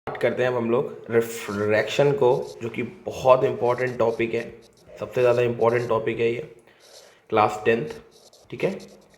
Start करते हैं अब हम लोग रिफ्रैक्शन को, जो कि बहुत इंपॉर्टेंट टॉपिक है, सबसे ज़्यादा इंपॉर्टेंट टॉपिक है ये क्लास 10th। ठीक है,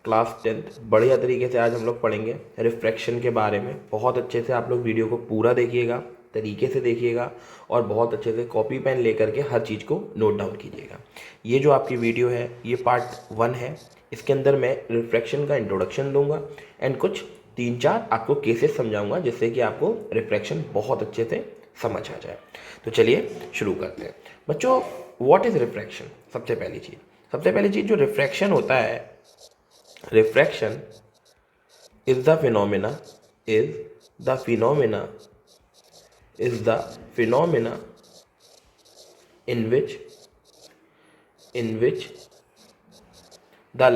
क्लास 10th बढ़िया तरीके से आज हम लोग पढ़ेंगे रिफ्रैक्शन के बारे में। बहुत अच्छे से आप लोग वीडियो को पूरा देखिएगा, तरीके से देखिएगा और बहुत अच्छे से कॉपी पेन लेकर के हर चीज़ को नोट डाउन कीजिएगा। ये जो आपकी वीडियो है ये पार्ट 1 है। इसके अंदर मैं रिफ्रैक्शन का इंट्रोडक्शन दूंगा एंड कुछ 3-4 आपको केसेस समझाऊंगा जिससे कि आपको रिफ्रैक्शन बहुत अच्छे से समझ आ जाए। तो चलिए शुरू करते हैं बच्चों। What is refraction? सबसे पहली चीज़ जो रिफ्रैक्शन होता है, refraction is the phenomena is the phenomena in which the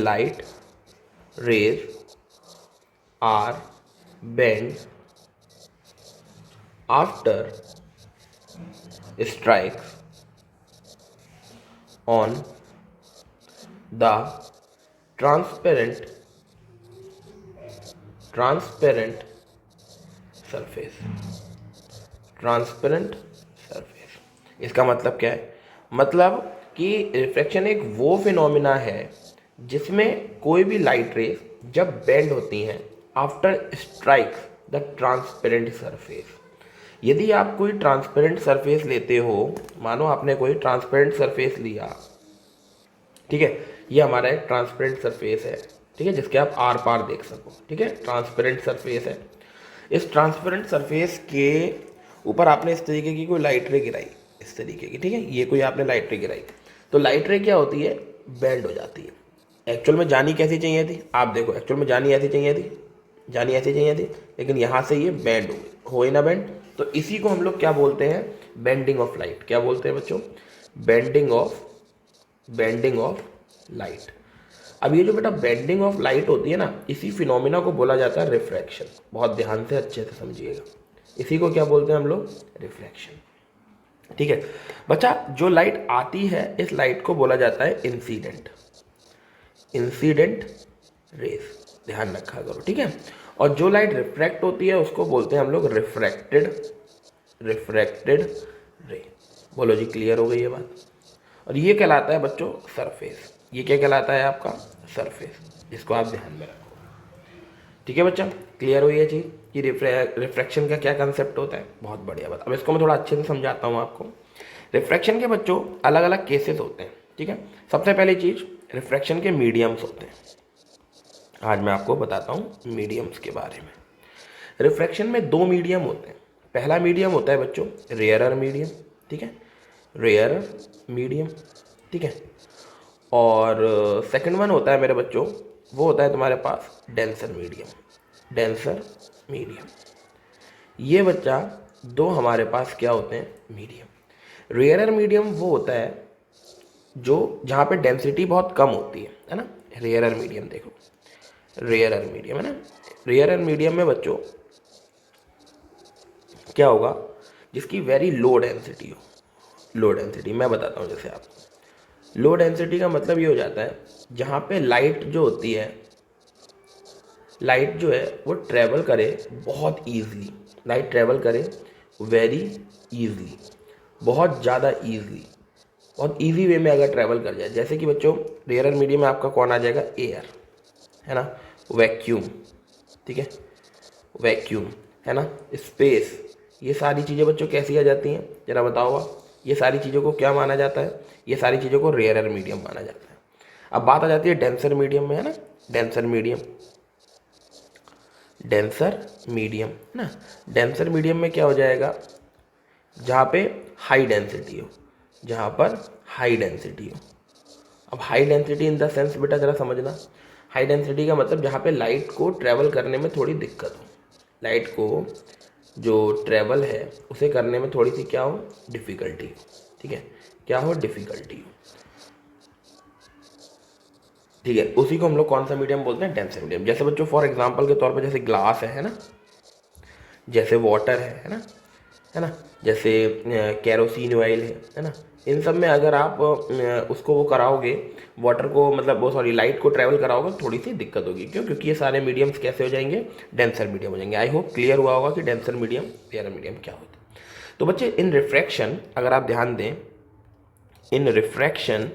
light rays are bent after strikes on the transparent surface. इसका मतलब क्या है? मतलब कि रिफ्रैक्शन एक वो फिनोमिना है जिसमें कोई भी लाइट रेज जब बेंड होती हैं after strikes the transparent surface. यदि आप कोई ट्रांसपेरेंट सरफेस लेते हो, मानो आपने कोई ट्रांसपेरेंट सरफेस लिया, ठीक है, ये हमारा एक ट्रांसपेरेंट सरफेस है, ठीक है, जिसके आप आर पार देख सको, ठीक है, ट्रांसपेरेंट सरफेस है। इस ट्रांसपेरेंट सरफेस के ऊपर आपने इस तरीके की कोई लाइट रे गिराई, इस तरीके की, ठीक है, ये कोई आपने लाइट रे गिराई, तो लाइट रे क्या होती है? बेंड हो जाती है। एक्चुअल में जानी कैसी चाहिए थी? आप देखो, एक्चुअल में जानी ऐसी चाहिए थी, लेकिन यहाँ से ये बेंड हो गई ना, बेंड। तो इसी को हम लोग क्या बोलते हैं? Bending of light. क्या बोलते हैं बच्चों? Bending of light. अब ये जो बेटा बेंडिंग ऑफ लाइट होती है ना, इसी फिनोमिना को बोला जाता है रिफ्रैक्शन। बहुत ध्यान से अच्छे से समझिएगा, इसी को क्या बोलते हैं हम लोग? रिफ्रैक्शन। ठीक है बच्चा, जो लाइट आती है इस लाइट को बोला जाता है इंसिडेंट रेज। ध्यान रखा करो, ठीक है। और जो लाइट रिफ्रैक्ट होती है उसको बोलते हैं हम लोग रिफ्रैक्टेड रे। बोलो जी, क्लियर हो गई ये बात? और ये कहलाता है बच्चों सरफेस। ये क्या कहलाता है? आपका सरफेस, जिसको आप ध्यान में रखो। ठीक है बच्चा, क्लियर हुई है चीज़ कि रिफ्रैक्शन का क्या कंसेप्ट होता है? बहुत बढ़िया बात। अब इसको मैं थोड़ा अच्छे से समझाता हूँ आपको। रिफ्रैक्शन के बच्चों अलग अलग केसेस होते हैं, ठीक है। सबसे पहली चीज़, रिफ्रैक्शन के मीडियम्स होते हैं। आज मैं आपको बताता हूँ मीडियम्स के बारे में। रिफ्रैक्शन में 2 मीडियम होते हैं। पहला मीडियम होता है बच्चों रेयरर मीडियम, ठीक है, रेयरर मीडियम, ठीक है। और सेकंड वन होता है मेरे बच्चों, वो होता है तुम्हारे पास डेंसर मीडियम। ये बच्चा 2 हमारे पास क्या होते हैं? मीडियम। रेयरर मीडियम वो होता है जो जहाँ पे डेंसिटी बहुत कम होती है ना। रेयरर मीडियम देखो, रेयरर मीडियम है ना। रेयरर मीडियम में बच्चों क्या होगा? जिसकी वेरी लो डेंसिटी हो। लो डेंसिटी मैं बताता हूँ जैसे आपको। लो डेंसिटी का मतलब ये हो जाता है जहाँ पे लाइट जो होती है, लाइट जो है वो ट्रैवल करे बहुत ईजली, लाइट ट्रैवल करे वेरी ईजली, बहुत ज़्यादा ईजली, बहुत ईजी वे में अगर ट्रैवल कर जाए। जैसे कि बच्चों रेयरर मीडियम में आपका कौन आ जाएगा? एयर, है ना, वैक्यूम, ठीक है, वैक्यूम, है ना, स्पेस। ये सारी चीज़ें बच्चों कैसी आ जाती हैं? जरा बताओ आप। ये सारी चीज़ों को क्या माना जाता है? ये सारी चीज़ों को रेयरर मीडियम माना जाता है। अब बात आ जाती है डेंसर मीडियम में, है ना। डेंसर मीडियम ना। डेंसर मीडियम में क्या हो जाएगा? जहाँ पे हाई डेंसिटी हो, अब high density in the sense बेटा जरा समझना। हाई डेंसिटी का मतलब जहाँ पे लाइट को ट्रैवल करने में थोड़ी दिक्कत हो, लाइट को जो ट्रैवल है उसे करने में थोड़ी सी क्या हो? डिफ़िकल्टी हो, ठीक है, क्या हो? डिफ़िकल्टी हो, ठीक है। उसी को हम लोग कौन सा मीडियम बोलते हैं? Denser medium. जैसे बच्चों फॉर एग्जांपल के तौर पर जैसे ग्लास है ना, जैसे वाटर है ना, जैसे कैरोसिन ऑयल है ना, इन सब में अगर आप उसको वो कराओगे, वाटर को मतलब वो सॉरी लाइट को ट्रैवल कराओगे, थोड़ी सी दिक्कत होगी। क्यों? क्योंकि ये सारे मीडियम्स कैसे हो जाएंगे? डेंसर मीडियम हो जाएंगे। आई होप क्लियर हुआ होगा कि डेंसर मीडियम, रेयर मीडियम क्या होता है। तो बच्चे इन रिफ्रैक्शन अगर आप ध्यान दें, इन refraction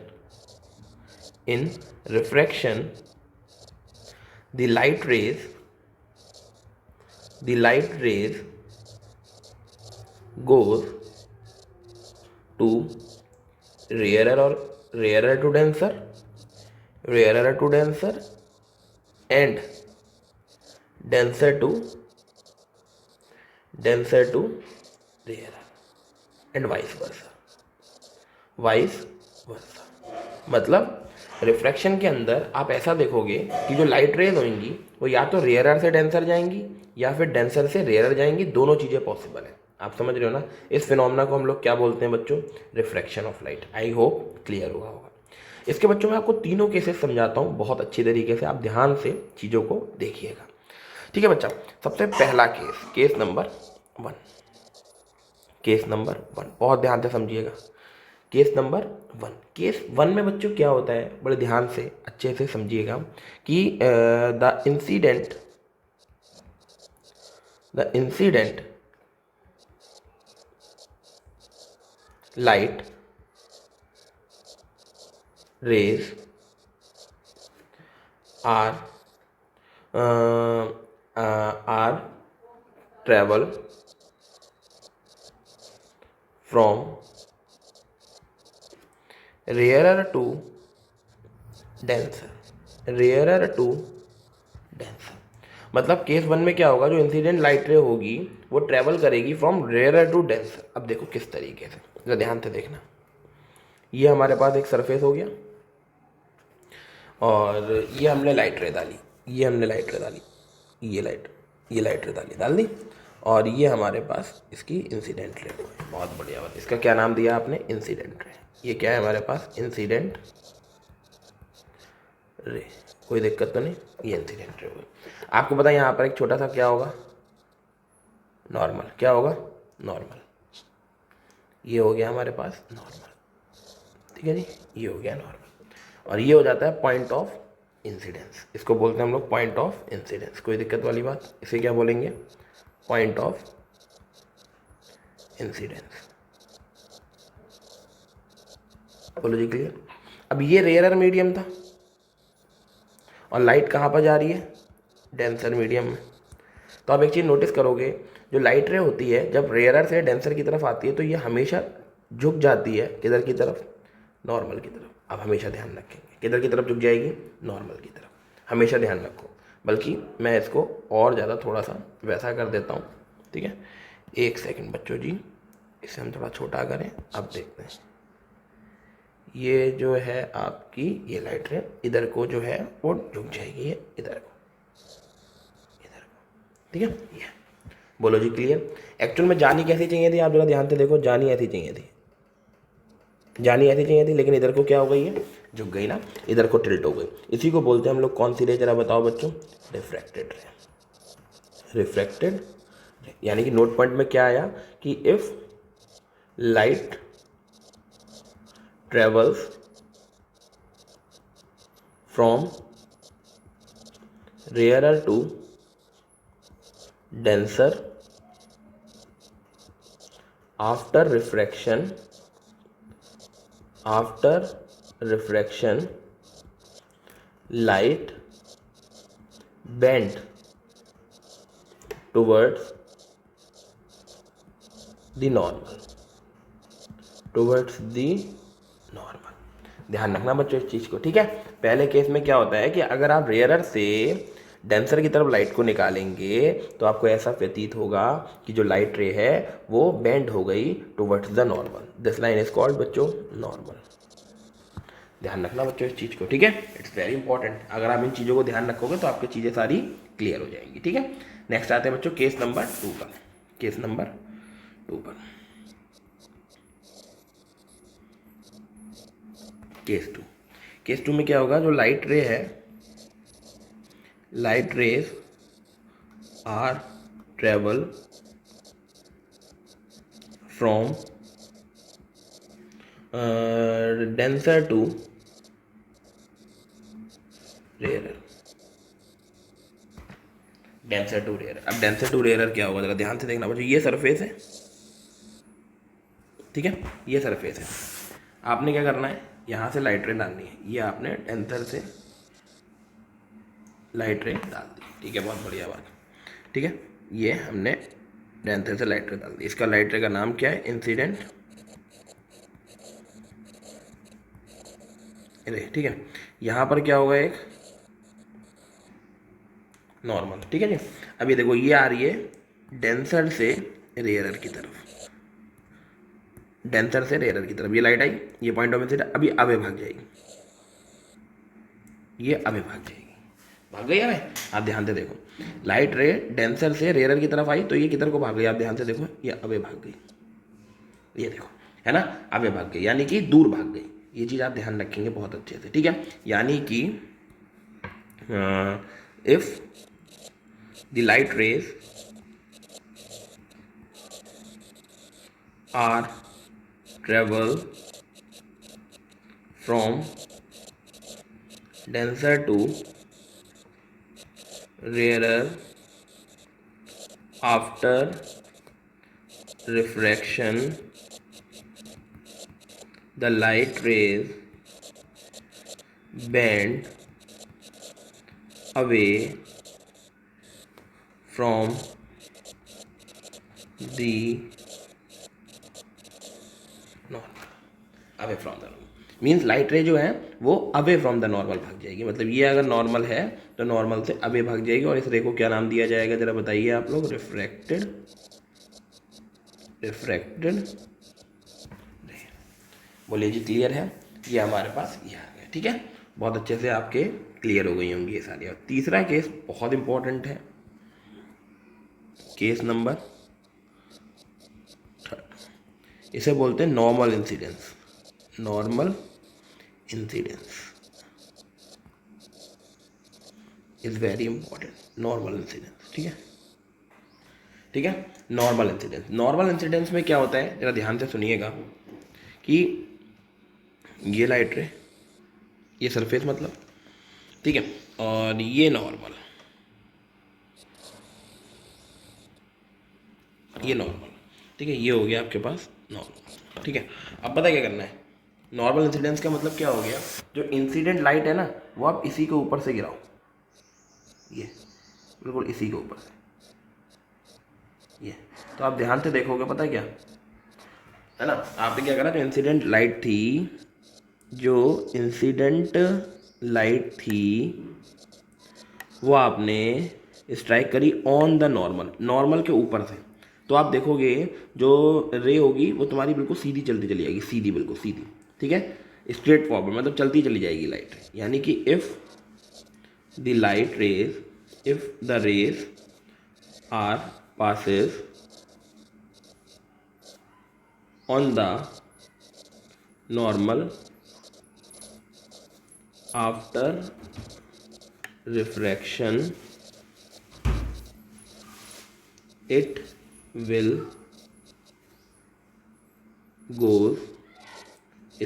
the light rays goes to rarer to denser and denser to rarer and vice versa। मतलब रिफ्रैक्शन के अंदर आप ऐसा देखोगे कि जो लाइट रेज होंगी वो या तो रेयरर से डेंसर जाएंगी या फिर डेंसर से रेयरर जाएंगी, दोनों चीज़ें पॉसिबल है। आप समझ रहे हो ना? इस फिनोमेना को हम लोग क्या बोलते हैं बच्चों? Refraction of light. I hope clear हुआ होगा। इसके बच्चों में आपको तीनों केसेस समझाता हूँ बहुत अच्छी तरीके से, आप ध्यान से चीज़ों को देखिएगा। ठीक है बच्चा, सबसे पहला केस नंबर 1 बहुत ध्यान से समझिएगा। केस नंबर 1, केस 1 में बच्चों क्या होता है, बड़े ध्यान से अच्छे से समझिएगा कि the incident light rays are travel from rarer to denser। मतलब केस 1 में क्या होगा, जो इंसिडेंट लाइट रे होगी वो ट्रेवल करेगी फ्रॉम रेयर टू डेंसर। अब देखो किस तरीके से, जरा ध्यान से देखना। ये हमारे पास एक सरफेस हो गया और ये हमने लाइट रे डाली, ये लाइट रे डाल दी और ये हमारे पास इसकी इंसिडेंट रे। बहुत बढ़िया बात, इसका क्या नाम दिया आपने? Incident ray. ये क्या है हमारे पास? Incident ray. कोई दिक्कत तो नहीं, ये इंसिडेंट रे हुई। आपको पता है यहाँ पर एक छोटा सा क्या होगा? नॉर्मल। क्या होगा? नॉर्मल। ये हो गया हमारे पास नॉर्मल, ठीक है जी, ये हो गया नॉर्मल। और ये हो जाता है पॉइंट ऑफ इंसिडेंस, इसको बोलते हैं हम लोग पॉइंट ऑफ इंसिडेंस। कोई दिक्कत वाली बात? इसे क्या बोलेंगे? Point of incidence. बोलो जी क्लियर। अब ये रेयरर मीडियम था और लाइट कहाँ पर जा रही है? डेंसर मीडियम में। तो आप एक चीज़ नोटिस करोगे, जो लाइट रे होती है जब रेयरर से डेंसर की तरफ आती है तो ये हमेशा झुक जाती है किधर की तरफ? नॉर्मल की तरफ। आप हमेशा ध्यान रखेंगे किधर की तरफ झुक जाएगी? नॉर्मल की तरफ। हमेशा ध्यान रखो। बल्कि मैं इसको और ज़्यादा थोड़ा सा वैसा कर देता हूँ, ठीक है? एक सेकंड बच्चों जी, इसे हम थोड़ा छोटा करें। अब देखते हैं, ये जो है आपकी ये लाइट रे इधर को जो है वो झुक जाएगी, ये इधर को, ठीक है? ये बोलो जी क्लियर। एक्चुअल में जानी कैसी चाहिए थी? आप जरा ध्यान से देखो, जानी ऐसी चाहिए थी, लेकिन इधर को क्या हो गई है? झुक गई ना, इधर को टिल्ट हो गई। इसी को बोलते हैं हम लोग कौन सी रे? जरा बताओ बच्चों। रिफ्रैक्टेड रे। यानी कि नोट पॉइंट में क्या आया कि if light travels from rarer to denser after refraction light bend towards the normal, ध्यान रखना बच्चों इस चीज़ को, ठीक है? पहले केस में क्या होता है कि अगर आप रेयरर से डेंसर की तरफ लाइट को निकालेंगे तो आपको ऐसा प्रतीत होगा कि जो लाइट रे है वो बेंड हो गई towards the normal. This line is called बच्चों नॉर्मल। ध्यान रखना बच्चों इस चीज़ को, ठीक है? It's very important. अगर आप इन चीज़ों को ध्यान रखोगे तो आपकी चीज़ें सारी क्लियर हो जाएंगी, ठीक है? नेक्स्ट आते हैं बच्चों केस नंबर 2 पर। केस नंबर 2 पर, केस 2 में क्या होगा? जो लाइट रे है, light rays are travel from denser to rarer, denser to rarer. अब डेंसर टू रेयरर क्या होगा, जरा ध्यान से देखना बच्चों। ये सरफेस है, ठीक है, ये सरफेस है। आपने क्या करना है, यहाँ से लाइट रे डालनी है। ये आपने डेंसर से लाइट रे डाल दी, ठीक है, बहुत बढ़िया बात, ठीक है। ये हमने डेंसर से लाइट रे डाल दी। इसका लाइट रे का नाम क्या है, इंसिडेंट रे, ठीक है। यहाँ पर क्या होगा, एक नॉर्मल, ठीक है जी। अभी देखो ये आ रही है डेंसर से रेयरर की तरफ, डेंसर से रेयरर की तरफ ये लाइट आई, ये पॉइंट ऑफ इंसिडेंट अभी आगे भाग जाएगी, ये आगे भाग जाएगी, भाग गई है। आप ध्यान से देखो, लाइट रे डेंसर से रेयरर की तरफ आई तो ये किधर को भाग गई, आप ध्यान से देखो, ये आगे भाग गई, ये देखो, है ना, आगे भाग गई, यानी कि दूर भाग गई। ये चीज़ आप ध्यान रखेंगे बहुत अच्छे से, ठीक है। यानी कि if the light rays are travel from denser to rarer after refraction, the light rays bend away from the normal, away from the normal means light रे जो है वो अवे फ्रॉम द नॉर्मल भाग जाएगी। मतलब ये अगर नॉर्मल है तो नॉर्मल से अवे भाग जाएगी। और इस रे को क्या नाम दिया जाएगा, जरा बताइए आप लोग, रिफ्रैक्टेड, रिफ्रैक्टेड रे। बोलिए जी, क्लियर है, ये हमारे पास ये आ गया, ठीक है। बहुत अच्छे से आपके क्लियर हो गई होंगी ये सारी। और तीसरा केस बहुत इंपॉर्टेंट है, केस नंबर 3, इसे बोलते हैं normal incidence, normal incidence is very important, normal incidence, ठीक है, ठीक है। नॉर्मल इंसिडेंस, नॉर्मल इंसिडेंस में क्या होता है, जरा ध्यान से सुनिएगा कि ये लाइट रे, ये सरफेस मतलब, ठीक है, और ये नॉर्मल, ये नॉर्मल, ठीक है, ये हो गया आपके पास नॉर्मल, ठीक है। अब पता क्या करना है, नॉर्मल इंसिडेंस का मतलब क्या हो गया, जो इंसिडेंट लाइट है ना वो आप इसी के ऊपर से गिराओ, ये बिल्कुल इसी के ऊपर से, ये तो आप ध्यान से देखोगे, पता है क्या है ना, आपने क्या करा, जो इंसिडेंट लाइट थी, जो इंसिडेंट लाइट थी वो आपने स्ट्राइक करी ऑन द नॉर्मल, नॉर्मल के ऊपर से। तो आप देखोगे जो रे होगी वो तुम्हारी बिल्कुल सीधी चलती चली जाएगी, सीधी, बिल्कुल सीधी, ठीक है, स्ट्रेट फॉरवर्ड, मतलब चलती चली जाएगी लाइट। यानी कि if the light rays, if the rays are passes on the normal after refraction, it will goes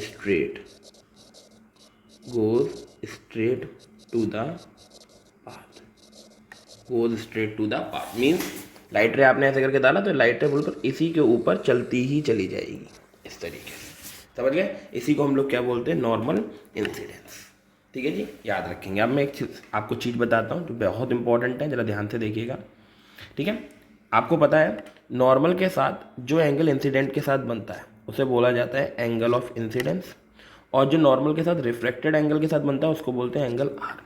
straight, goes straight to the path, goes straight to the path means light रे आपने ऐसे करके डाला तो light रे बिल्कुल इसी के ऊपर चलती ही चली जाएगी, इस तरीके से, समझ गए। इसी को हम लोग क्या बोलते हैं, नॉर्मल इंसिडेंस, ठीक है जी, याद रखेंगे। अब मैं एक आपको चीज़ बताता हूँ जो बहुत इंपॉर्टेंट है, जरा ध्यान से देखिएगा, ठीक है। आपको पता है नॉर्मल के साथ जो एंगल इंसिडेंट के साथ बनता है उसे बोला जाता है एंगल ऑफ इंसिडेंस, और जो नॉर्मल के साथ रिफ्रैक्टेड एंगल के साथ बनता है उसको बोलते हैं एंगल आर।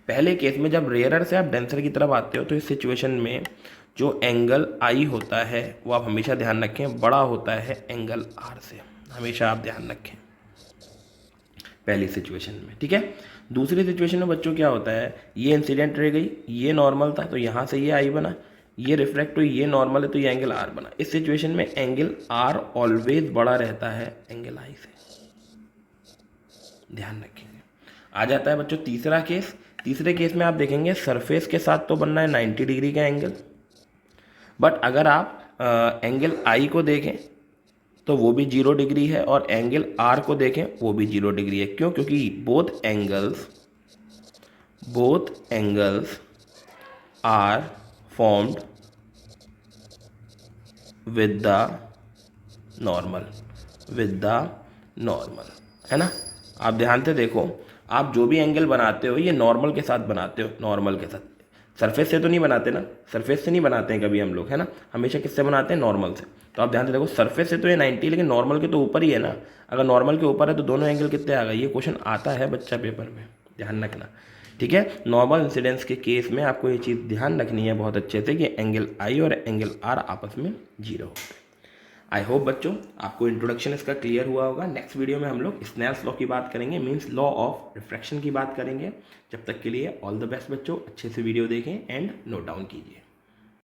पहले केस में जब रेयरर से आप डेंसर की तरफ आते हो तो इस सिचुएशन में जो एंगल आई होता है वो आप हमेशा ध्यान रखें बड़ा होता है एंगल आर से, हमेशा आप ध्यान रखें पहली सिचुएशन में, ठीक है। दूसरी सिचुएशन में बच्चों क्या होता है, ये इंसिडेंट रह गई, ये नॉर्मल था तो यहाँ से ये आई बना, ये रिफ्लेक्ट हुई, ये नॉर्मल है तो ये एंगल आर बना। इस सिचुएशन में एंगल आर ऑलवेज बड़ा रहता है एंगल आई से, ध्यान रखेंगे। आ जाता है बच्चों तीसरा केस। तीसरे केस में आप देखेंगे सरफेस के साथ तो बनना है 90 डिग्री का एंगल, बट अगर आप एंगल आई को देखें तो वो भी 0 डिग्री है, और एंगल आर को देखें वो भी 0 डिग्री है। क्यों? क्योंकि both angles are formed with the normal, है ना। आप ध्यान से देखो, आप जो भी एंगल बनाते हो ये नॉर्मल के साथ बनाते हो, नॉर्मल के साथ। सरफेस से तो नहीं बनाते ना, सरफेस से नहीं बनाते हैं कभी हम लोग, है ना। हमेशा किससे बनाते हैं? नॉर्मल से। तो आप ध्यान से देखो, सरफेस से तो ये 90, लेकिन नॉर्मल के तो ऊपर ही है ना। अगर नॉर्मल के ऊपर है तो दोनों एंगल कितने आ गए? ये क्वेश्चन आता है बच्चा पेपर में, ध्यान रखना, ठीक है। नॉर्मल इंसिडेंस के केस में आपको ये चीज़ ध्यान रखनी है बहुत अच्छे से कि एंगल आई और एंगल आर आपस में 0 होते हैं। आई होप बच्चों आपको इंट्रोडक्शन इसका क्लियर हुआ होगा। नेक्स्ट वीडियो में हम लोग स्नेल्स लॉ की बात करेंगे, मींस लॉ ऑफ रिफ्रैक्शन की बात करेंगे। जब तक के लिए ऑल द बेस्ट बच्चों, अच्छे से वीडियो देखें एंड नोट डाउन कीजिए।